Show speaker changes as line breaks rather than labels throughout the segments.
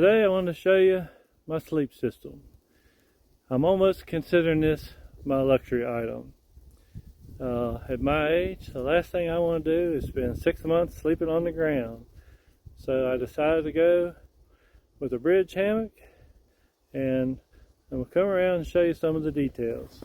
today I want to show you my sleep system. I'm almost considering this my luxury item. At my age, the last thing I want to do is spend 6 months sleeping on the ground. So I decided to go with a bridge hammock, and I'm going to come around and show you some of the details.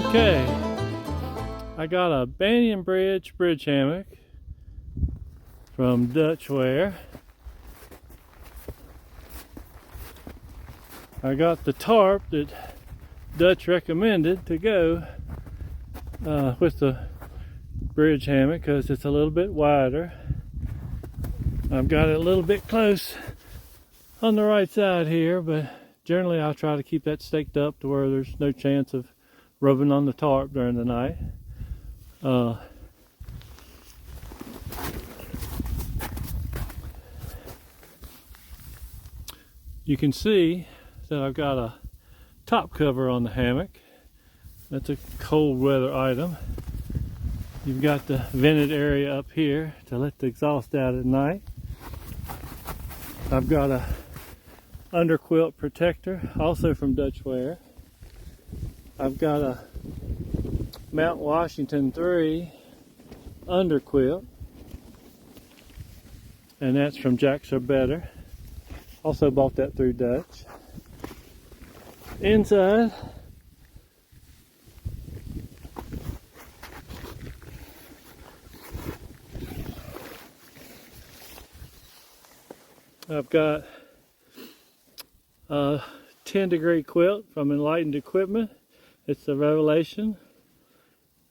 Okay, I got a Banyan bridge hammock from Dutchware. I got the tarp that Dutch recommended to go with the bridge hammock because it's a little bit wider. I've got it a little bit close on the right side here, but generally I'll try to keep that staked up to where there's no chance of rubbing on the tarp during the night. You can see that I've got a top cover on the hammock. That's a cold weather item. You've got the vented area up here to let the exhaust out at night. I've got a underquilt protector, also from Dutchware. I've got a Mount Washington 3 underquilt, and that's from Jacks Are Better. Also bought that through Dutch. Inside, I've got a 10-degree quilt from Enlightened Equipment. It's the Revelation.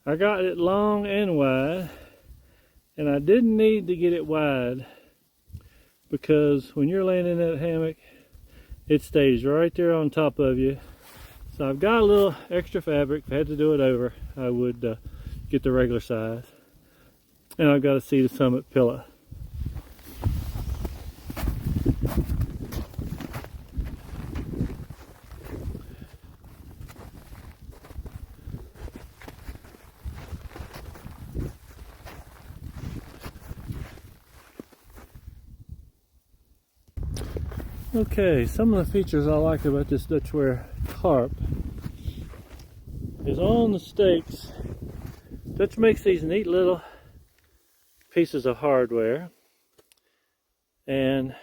I got it long and wide, and I didn't need to get it wide because when you're laying in that hammock, it stays right there on top of you. So I've got a little extra fabric. If I had to do it over, I would get the regular size. And I've got a Sea to Summit pillow. Okay, some of the features I like about this Dutchware tarp is on the stakes. Dutch makes these neat little pieces of hardware, and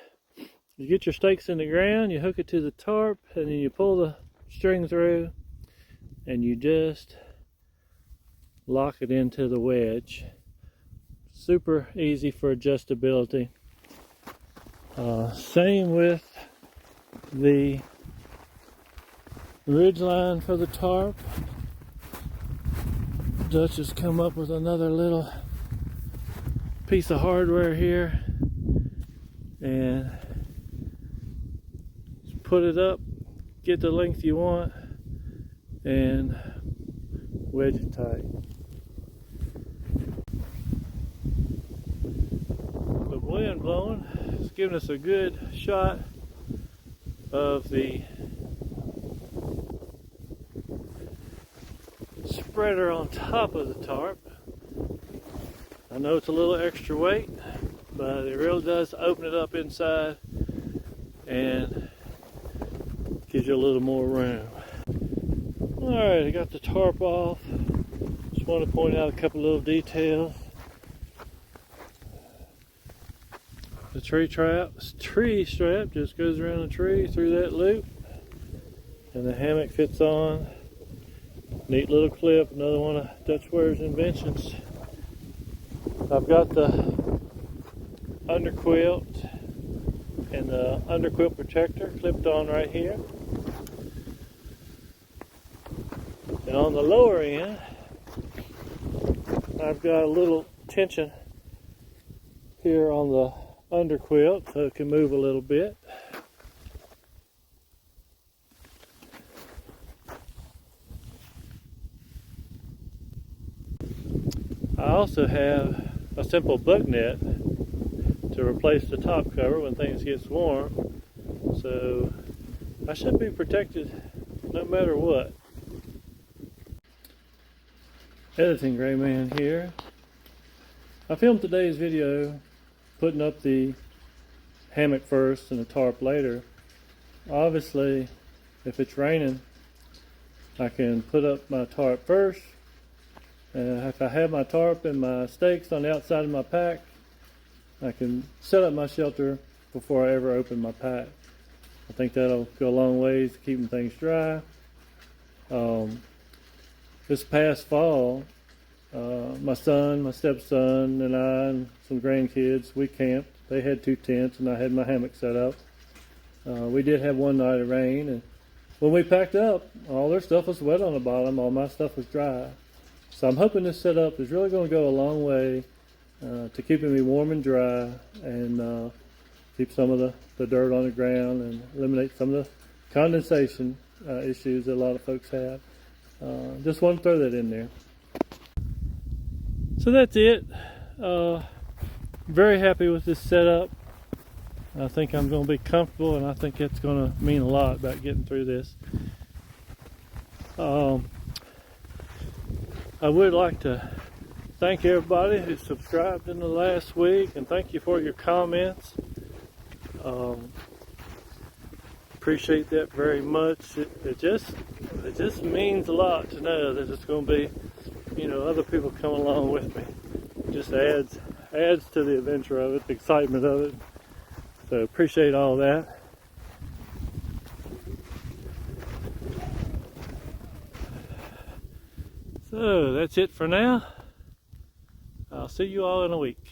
you get your stakes in the ground, you hook it to the tarp, and then you pull the string through, and you just lock it into the wedge. Super easy for adjustability. Same with the ridge line for the tarp. Dutch has come up with another little piece of hardware here, and just put it up, get the length you want, and wedge it tight. The wind blowing is giving us a good shot of the spreader on top of the tarp. I know it's a little extra weight, but it really does open it up inside and gives you a little more room. Alright, I got the tarp off. Just want to point out a couple little details. The tree strap just goes around the tree through that loop, and the hammock fits on. Neat little clip, another one of Dutch Ware's inventions. I've got the underquilt and the underquilt protector clipped on right here. And on the lower end, I've got a little tension here on the underquilt so it can move a little bit. I also have a simple bug net to replace the top cover when things get warm, so I should be protected no matter what. Editing Gray Man here. I filmed today's video putting up the hammock first and the tarp later. Obviously, if it's raining, I can put up my tarp first. If I have my tarp and my stakes on the outside of my pack, I can set up my shelter before I ever open my pack. I think that'll go a long ways to keeping things dry. This past fall, my son, my stepson, and I, and some grandkids, we camped. They had 2 tents, and I had my hammock set up. We did have one night of rain, and when we packed up, all their stuff was wet on the bottom. All my stuff was dry. So I'm hoping this setup is really going to go a long way to keeping me warm and dry, and keep some of the dirt on the ground and eliminate some of the condensation issues that a lot of folks have. Just want to throw that in there. So that's it. Very happy with this setup. I think I'm going to be comfortable, and I think it's going to mean a lot about getting through this. I would like to thank everybody who subscribed in the last week, and thank you for your comments. Appreciate that very much. It just means a lot to know that it's going to be, other people come along with me. It just adds to the adventure of it, the excitement of it. So appreciate all that. So that's it for now. I'll see you all in a week.